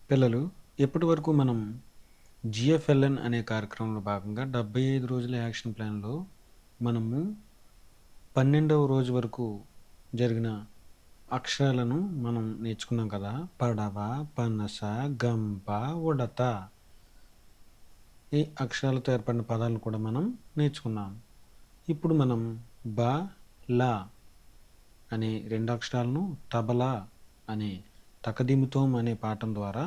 పిల్లలు ఇప్పటివరకు మనం జిఎఫ్ఎల్ఎన్ అనే కార్యక్రమంలో భాగంగా 75 రోజుల యాక్షన్ ప్లాన్‌లో మనము 12వ రోజు వరకు జరిగిన అక్షరాలను మనం నేర్చుకున్నాం కదా! పడవ, పనస, గంప, ఉడత. ఈ అక్షరాలతో ఏర్పడిన పదాలను కూడా మనం నేర్చుకున్నాం. ఇప్పుడు మనం బ, ల అనే 2 అక్షరాలను, తబలా అనే తకదిమితోం అనే పాఠం ద్వారా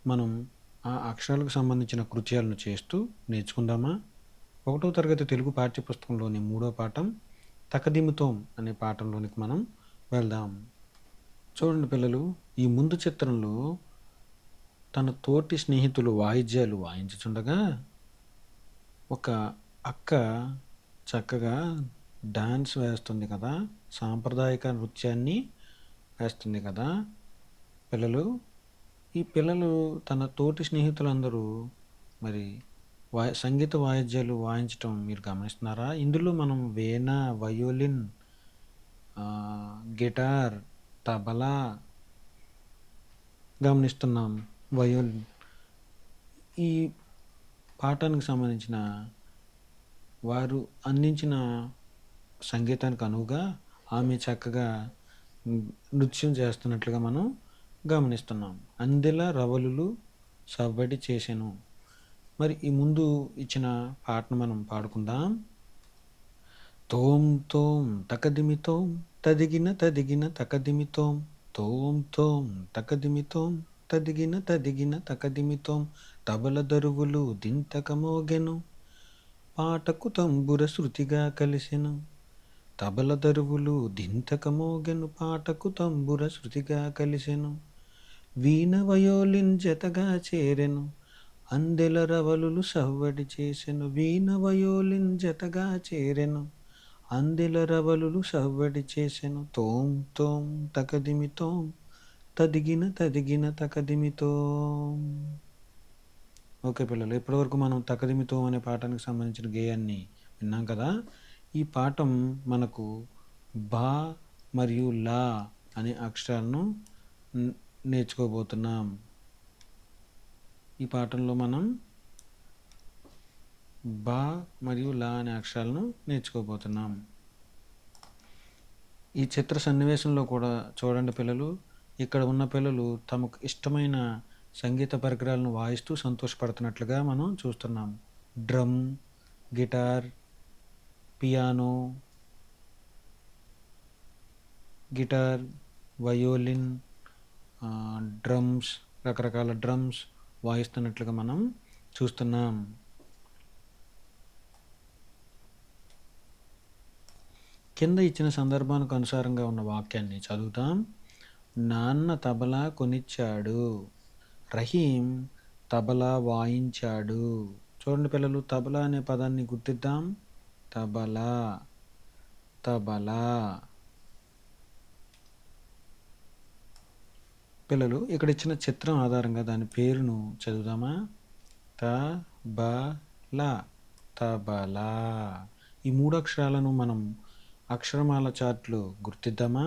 మనం ఆ అక్షరాలకు సంబంధించిన కృత్యాలను చేస్తూ నేర్చుకుందామా? 1వ తరగతి తెలుగు పాఠ్యపుస్తకంలోని 3వ పాఠం తకదిమితోం అనే పాఠంలోనికి మనం వెళ్దాం. చూడండి పిల్లలు, ఈ ముందు చిత్రంలో తన తోటి స్నేహితులు వాయిద్యాలు వాయించుచుండగా ఒక అక్క చక్కగా డాన్స్ వేస్తుంది కదా! సాంప్రదాయక నృత్యాన్ని వేస్తుంది కదా! పిల్లలు, ఈ పిల్లలు తన తోటి స్నేహితులందరూ మరి సంగీత వాయిద్యాలు వాయించటం మీరు గమనిస్తున్నారా? ఇందులో మనం వీణ, వయోలిన్, గిటార్, తబలా గమనిస్తున్నాం. వయోలిన్. ఈ పాఠానికి సంబంధించిన వారు అందించిన సంగీతానికి అనువుగా ఆమె చక్కగా నృత్యం చేస్తున్నట్లుగా మనం గమనిస్తున్నాం. అందెల రవలులు సవ్వడి చేసెను. మరి ఈ ముందు ఇచ్చిన పాటను మనం పాడుకుందాం. తోం తోం తకదిమితోం తదిగిన తదిగిన తకదిమితోం తోం తోం తకదిమితోం తదిగిన తదిగిన తకదిమితోం తబల దరువులు దింతక మోగెను పాటకు తంబుర శృతిగా కలిసెను. తబల దరువులు దింతక మోగెను పాటకు తంబుర శృతిగా కలిసెను. వీణ వయోలిన్ జతగా చేరెను అందెల రవలులు సవ్వడి చేసెను. వీణ వయోలిన్ జతగా చేరెను అందెల రవలులు సవ్వడి చేసెను. తోం తోం తకదిమితోం తదిగిన తదిగిన తకదిమితోం. ఓకే పిల్లలు, ఇప్పటివరకు మనం తకదిమితోం అనే పాఠానికి సంబంధించిన గేయాన్ని విన్నాం కదా! ఈ పాఠం మనకు బా మరియు లా అనే అక్షరాలను నేర్చుకోబోతున్నాం. ఈ పాఠంలో మనం బా మరియు లా అనే అక్షరాలను నేర్చుకోబోతున్నాం. ఈ చిత్ర సన్నివేశంలో కూడా చూడండి పిల్లలు, ఇక్కడ ఉన్న పిల్లలు తమకు ఇష్టమైన సంగీత పరికరాలను వాయిస్తూ సంతోషపడుతున్నట్లుగా మనం చూస్తున్నాం. Drum, guitar, piano, violin, drums, రకరకాల డ్రమ్స్ వాయిస్తున్నట్లుగా మనం చూస్తున్నాం. కింద ఇచ్చిన సందర్భానికి అనుసారంగా ఉన్న వాక్యాన్ని చదువుతాం. నాన్న తబలా కొనిచ్చాడు. రహీం తబలా వాయించాడు. చూడండి పిల్లలు, తబలా అనే పదాన్ని గుర్తిద్దాం. తబలా, తబలా. పిల్లలు, ఇక్కడ ఇచ్చిన చిత్రం ఆధారంగా దాని పేరును చదువుదామా? తబలా, తబలా. ఈ 3 అక్షరాలను మనం అక్షరమాల చార్ట్లో గుర్తిద్దామా?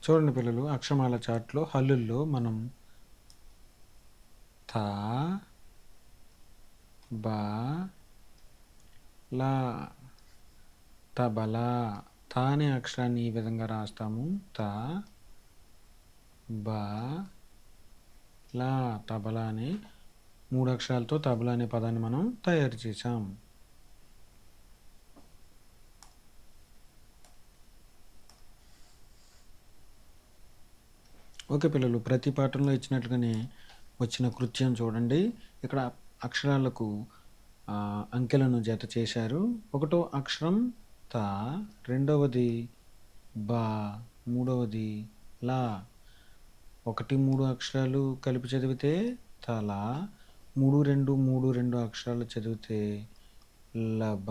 చూడండి పిల్లలు, అక్షరమాల చార్ట్లో హల్లుల్లో మనం త, బ, లా, తబలా. త అనే అక్షరాన్ని ఈ విధంగా రాస్తాము. త, బ, లా, తబలా అనే 3 అక్షరాలతో తబలా అనే పదాన్ని మనం తయారు చేసాం. ఓకే పిల్లలు, ప్రతి పాఠంలో ఇచ్చినట్లుగానే వచ్చిన కృత్యం చూడండి. ఇక్కడ అక్షరాలకు అంకెలను జత చేశారు. 1వ అక్షరం త, 2వది బా, 3వది లా. 1, 3 అక్షరాలు కలిపి చదివితే తల, 3, 2, 3, 2 అక్షరాలు చదివితే లబ,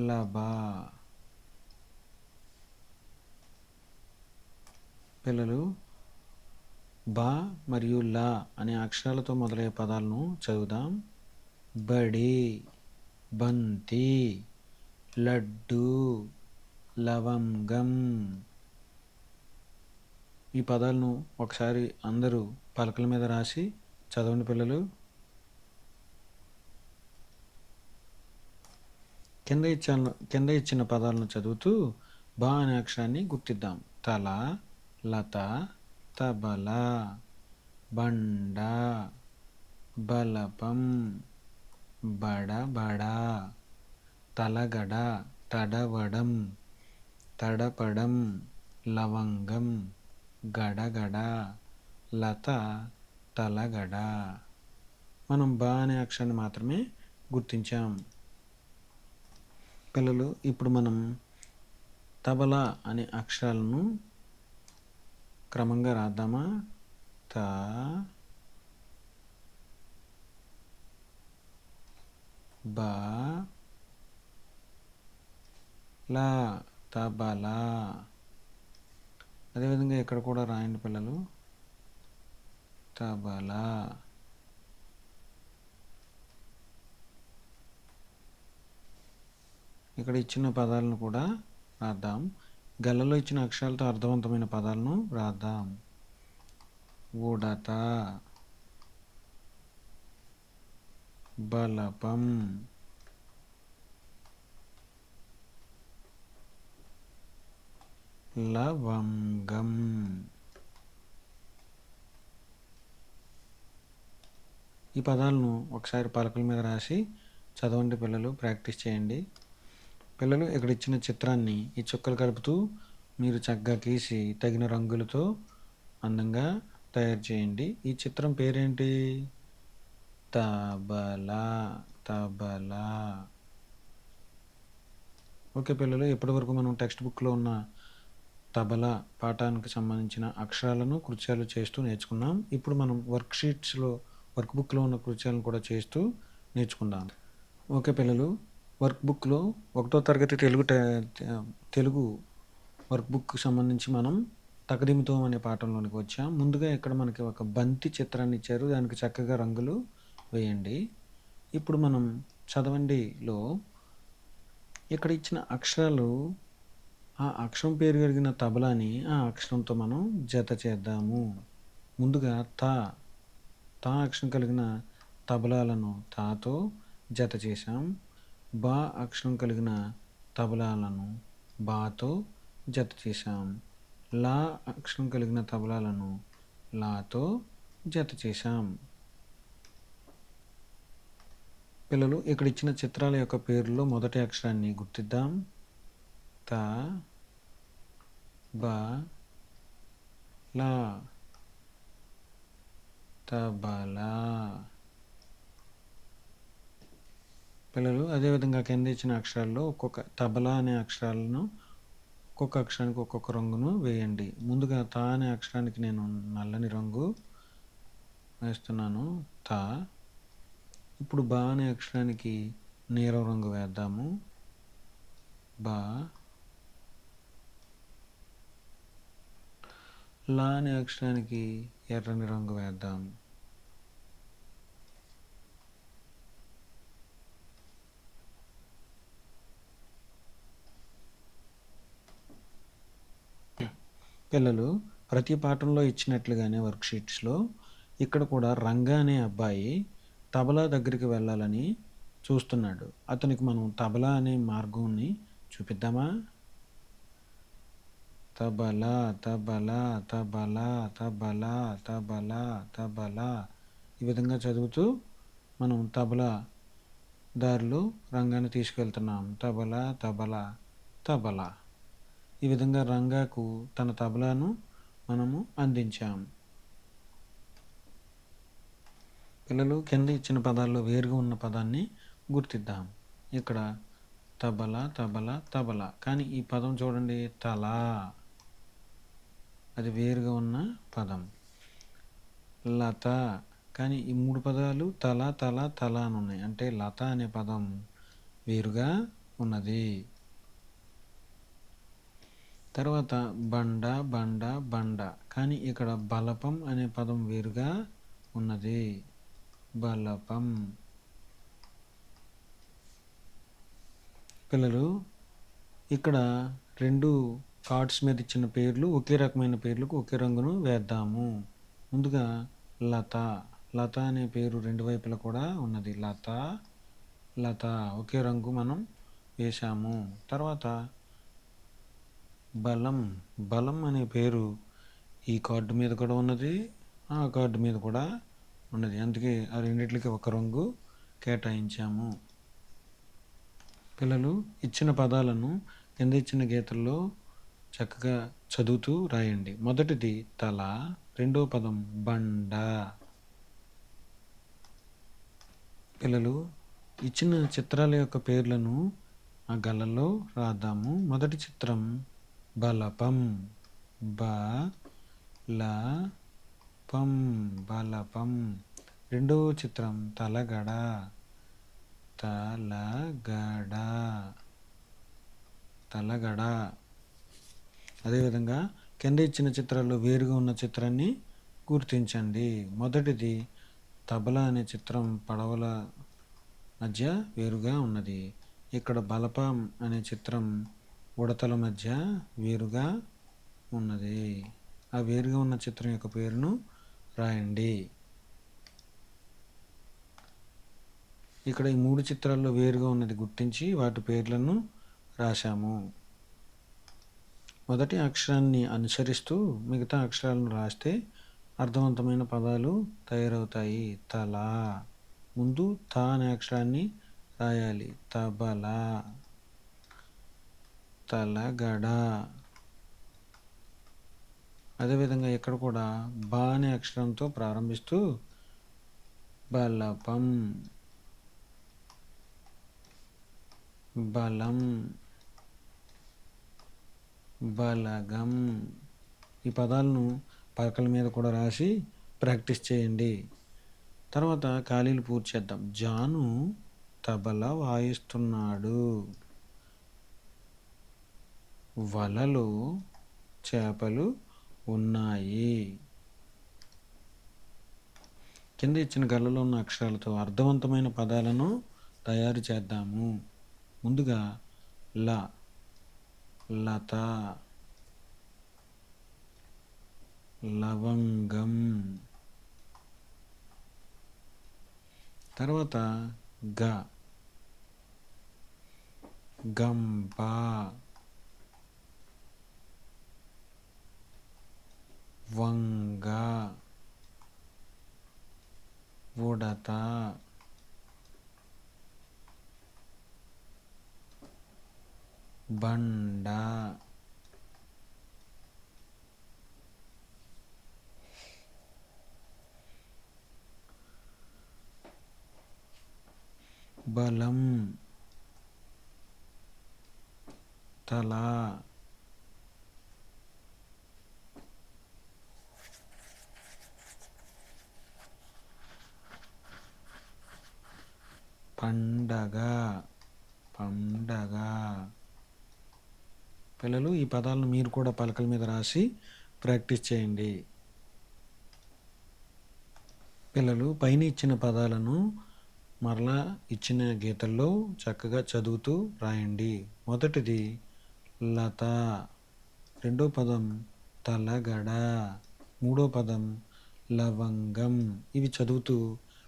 లబా. పిల్లలు, బా మరియు లా అనే అక్షరాలతో మొదలయ్యే పదాలను చదువుదాం. బడి, బంతి, లడ్డు, లవంగం. ఈ పదాలను ఒకసారి అందరూ పలకల మీద రాసి చదవండి పిల్లలు. కింద ఇచ్చిన పదాలను చదువుతూ బా అనే అక్షరాన్ని గుర్తిద్దాం. తల, లత, తబల, బండ, బలపం, బడబడ, తలగడ, తడవడం, తడపడం, లవంగం, గడగడ, లత, తలగడ. మనం బా అనే అక్షరాన్ని మాత్రమే గుర్తించాం. పిల్లలు, ఇప్పుడు మనం తబలా అనే అక్షరాలను క్రమంగా రాద్దామా? త, బ, లా, తబలా. అదేవిధంగా ఇక్కడ కూడా రాయండి పిల్లలు. తబలా. ఇక్కడ ఇచ్చిన పదాలను కూడా రాద్దాం. గల్లలో ఇచ్చిన అక్షరాలతో అర్థవంతమైన పదాలను రాద్దాం. ఉడత, బలపం, లవంగం. ఈ పదాలను ఒకసారి పలకల మీద రాసి చదవండి పిల్లలు, ప్రాక్టీస్ చేయండి. పిల్లలు, ఇక్కడ ఇచ్చిన చిత్రాన్ని ఈ చుక్కలు కలుపుతూ మీరు చక్కగా గీసి తగిన రంగులతో అందంగా తయారు చేయండి. ఈ చిత్రం పేరేంటి? తబలా. తబలా. ఓకే పిల్లలు, ఇప్పటివరకు మనం టెక్స్ట్ బుక్లో ఉన్న తబలా పాఠానికి సంబంధించిన అక్షరాలను కృత్యాలు చేస్తూ నేర్చుకున్నాం. ఇప్పుడు మనం వర్క్ బుక్లో ఉన్న కృత్యాలను కూడా చేస్తూ నేర్చుకుందాం. ఓకే పిల్లలు, వర్క్ బుక్లో 1వ తరగతి తెలుగు వర్క్ బుక్కి సంబంధించి మనం తకదిమితో అనే పాఠంలోనికి వచ్చాం. ముందుగా ఇక్కడ మనకి ఒక బంతి చిత్రాన్ని ఇచ్చారు, దానికి చక్కగా రంగులు వేయండి. ఇప్పుడు మనం చదవండిలో ఇక్కడ ఇచ్చిన అక్షరాలు, ఆ అక్షరం పేరు కలిగిన తబలాని ఆ అక్షరంతో మనం జత చేద్దాము. ముందుగా తా అక్షరం కలిగిన తబలాలను తాతో జత చేసాం. బా అక్షరం కలిగిన తబలాలను బాతో జత చేసాం. లా అక్షరం కలిగిన తబలాలను లాతో జత చేసాం. పిల్లలు, ఇక్కడ ఇచ్చిన చిత్రాల యొక్క పేర్లలో మొదటి అక్షరాన్ని గుర్తిద్దాం. త, బ, లా, తబలా. పిల్లలు, అదేవిధంగా కింద ఇచ్చిన అక్షరాల్లో ఒక్కొక్క తబలా అనే అక్షరాలను ఒక్కొక్క అక్షరానికి ఒక్కొక్క రంగును వేయండి. ముందుగా తా అనే అక్షరానికి నేను నల్లని రంగు వేస్తున్నాను, తా. ఇప్పుడు బా అనే అక్షరానికి నీలం రంగు వేద్దాము, బా. లా అనే అక్షరానికి ఎర్రని రంగు వేద్దాం, పిల్లలు. ప్రతి పాఠంలో ఇచ్చినట్లుగానే వర్క్షీట్స్లో ఇక్కడ కూడా రంగా అనే అబ్బాయి తబలా దగ్గరికి వెళ్ళాలని చూస్తున్నాడు. అతనికి మనం తబలా అనే మార్గాన్ని చూపిద్దామా? తబలా, తబలా, తబలా, తబలా, తబలా, తబలా. ఈ విధంగా చదువుతూ మనం తబలా దారిలో రంగాన్ని తీసుకెళ్తున్నాం. తబలా, తబలా, తబలా. ఈ విధంగా రంగాకు తన తబలాను మనము అందించాం. పిల్లలు, కింద ఇచ్చిన పదాల్లో వేరుగా ఉన్న పదాన్ని గుర్తిద్దాం. ఇక్కడ తబలా, తబలా, తబలా. కానీ ఈ పదం చూడండి, తలా. అది వేరుగా ఉన్న పదం. లత. కానీ ఈ 3 పదాలు తల, తల, తల అని ఉన్నాయి. అంటే లత అనే పదం వేరుగా ఉన్నది. తర్వాత బండ, బండ, బండ. కానీ ఇక్కడ బలపం అనే పదం వేరుగా ఉన్నది, బలపం. పిల్లలు, ఇక్కడ 2 కార్డ్స్ మీద ఇచ్చిన పేర్లు ఒకే రకమైన పేర్లకు ఒకే రంగును వేద్దాము. ముందుగా లత. లత అనే పేరు రెండు వైపులా కూడా ఉన్నది. లత, లత ఒకే రంగు మనం వేశాము. తర్వాత బలం. బలం అనే పేరు ఈ కార్డు మీద కూడా ఉన్నది, ఆ కార్డు మీద కూడా ఉన్నది. అందుకే ఆ రెండిట్లకి ఒక రంగు కేటాయించాము. పిల్లలు ఇచ్చిన పదాలను కింద ఇచ్చిన గీతల్లో చక్కగా చదువుతూ రాయండి. మొదటిది తల, రెండో పదం బండ. పిల్లలు ఇచ్చిన చిత్రాల యొక్క పేర్లను ఆ గళ్ళల్లో రాద్దాము. మొదటి చిత్రం బలపం. బలపం, బలపం. రెండవ చిత్రం తలగడ. తలగడ, తలగడ. అదేవిధంగా కింద ఇచ్చిన చిత్రాల్లో వేరుగా ఉన్న చిత్రాన్ని గుర్తించండి. మొదటిది తబలా అనే చిత్రం పడవల మధ్య వేరుగా ఉన్నది. ఇక్కడ బలపం అనే చిత్రం ఉడతల మధ్య వేరుగా ఉన్నది. ఆ వేరుగా ఉన్న చిత్రం యొక్క పేరును రాయండి. ఇక్కడ ఈ మూడు చిత్రాల్లో వేరుగా ఉన్నది గుర్తించి వాటి పేర్లను రాశాము. మొదటి అక్షరాన్ని అనుసరిస్తూ మిగతా అక్షరాలను రాస్తే అర్థవంతమైన పదాలు తయారవుతాయి. తల, ముందు త అనే అక్షరాన్ని రాయాలి. తబల, తలగడ. అదేవిధంగా ఇక్కడ కూడా బ అనే అక్షరంతో ప్రారంభిస్తూ బలపం, బలం, బలగం. ఈ పదాలను పలకల మీద కూడా రాసి ప్రాక్టీస్ చేయండి. తర్వాత ఖాళీలు పూర్తి చేద్దాం. జాను తబలా వాయిస్తున్నాడు. వలలో చేపలు ఉన్నాయి. కింద ఇచ్చిన గళ్ళలో ఉన్న అక్షరాలతో అర్థవంతమైన పదాలను తయారు చేద్దాము. ముందుగా ల, లత, లవంగం. తర్వాత గ, గంప. వంగ, ఉడత. బండ. బలం, తల, పండగ, పండగ. పిల్లలు ఈ పదాలను మీరు కూడా పలకల మీద రాసి ప్రాక్టీస్ చేయండి. పిల్లలు పైన ఇచ్చిన పదాలను మరలా ఇచ్చిన గీతల్లో చక్కగా చదువుతూ రాయండి. మొదటిది లత, రెండో పదం తలగడ, మూడో పదం లవంగం. ఇవి చదువుతూ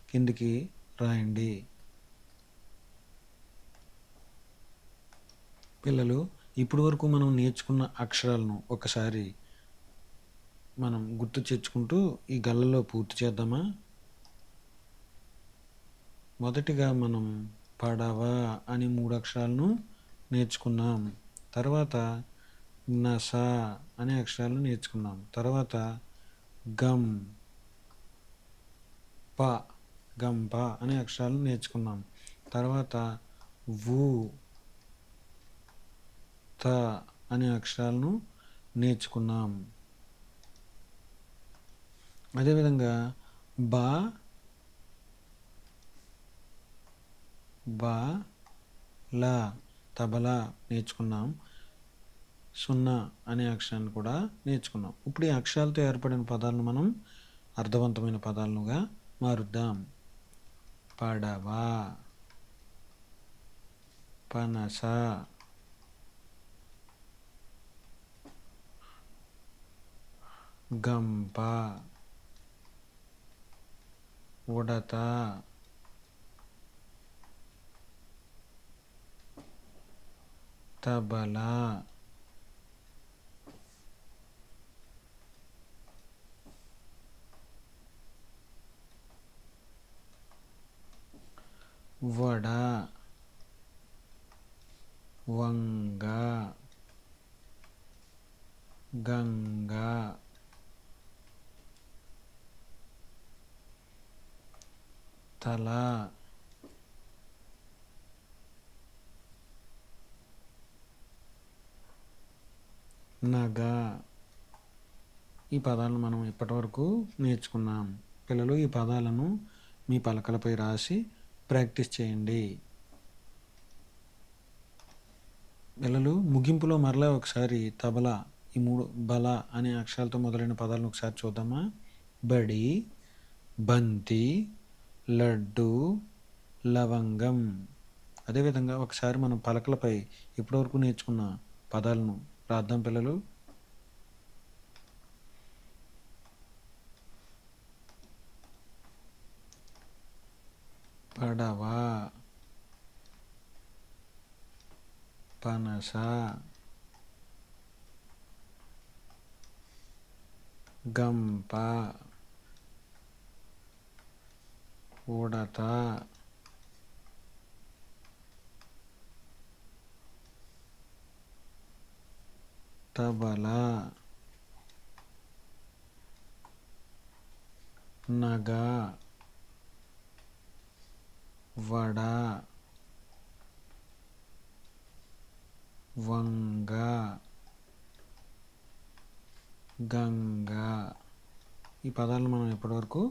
కిందికి రాయండి. పిల్లలు ఇప్పటి వరకు మనం నేర్చుకున్న అక్షరాలను ఒకసారి మనం గుర్తు తెచ్చుకుంటూ ఈ గళ్ళలో పూర్తి చేద్దామా? మొదటిగా మనం పడవ అని 3 అక్షరాలను నేర్చుకున్నాం. తర్వాత నస అనే అక్షరాలను నేర్చుకున్నాం. తర్వాత గం, ప, గంప అనే అక్షరాలను నేర్చుకున్నాం. తర్వాత వు, త అనే అక్షరాలను నేర్చుకున్నాం. అదేవిధంగా బ, బ, ల తబలా నేర్చుకున్నాం. సున్నా అనే అక్షరాన్ని కూడా నేర్చుకున్నాం. ఇప్పుడు ఈ అక్షరాలతో ఏర్పడిన పదాలను మనం అర్థవంతమైన పదాలుగా మారుద్దాం. పడవ, పనస, గంప, ఉడత, తబల, వడ, వంగ, గంగ, తల, నగ. ఈ పదాలను మనం ఇప్పటివరకు నేర్చుకున్నాం. పిల్లలు ఈ పదాలను మీ పలకలపై రాసి ప్రాక్టీస్ చేయండి. పిల్లలు ముగింపులో మరలా ఒకసారి తబలా, ఈ 3 బల అనే అక్షరాలతో మొదలైన పదాలను ఒకసారి చూద్దామా? బడి, బంతి, లడ్డు, లవంగం. అదేవిధంగా ఒకసారి మనం పలకలపై ఇప్పటివరకు నేర్చుకున్న పదాలను రాద్దాం పిల్లలు. పడవ, పనస, గంప, ఉడత, తబల, నగ, వడ, వంగ, గంగ. ఈ పదాలను మనం ఇప్పటివరకు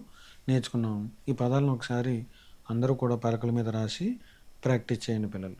నేర్చుకున్నాం. ఈ పదాలను ఒకసారి అందరూ కూడా పలకల మీద రాసి ప్రాక్టీస్ చేయండి పిల్లలు.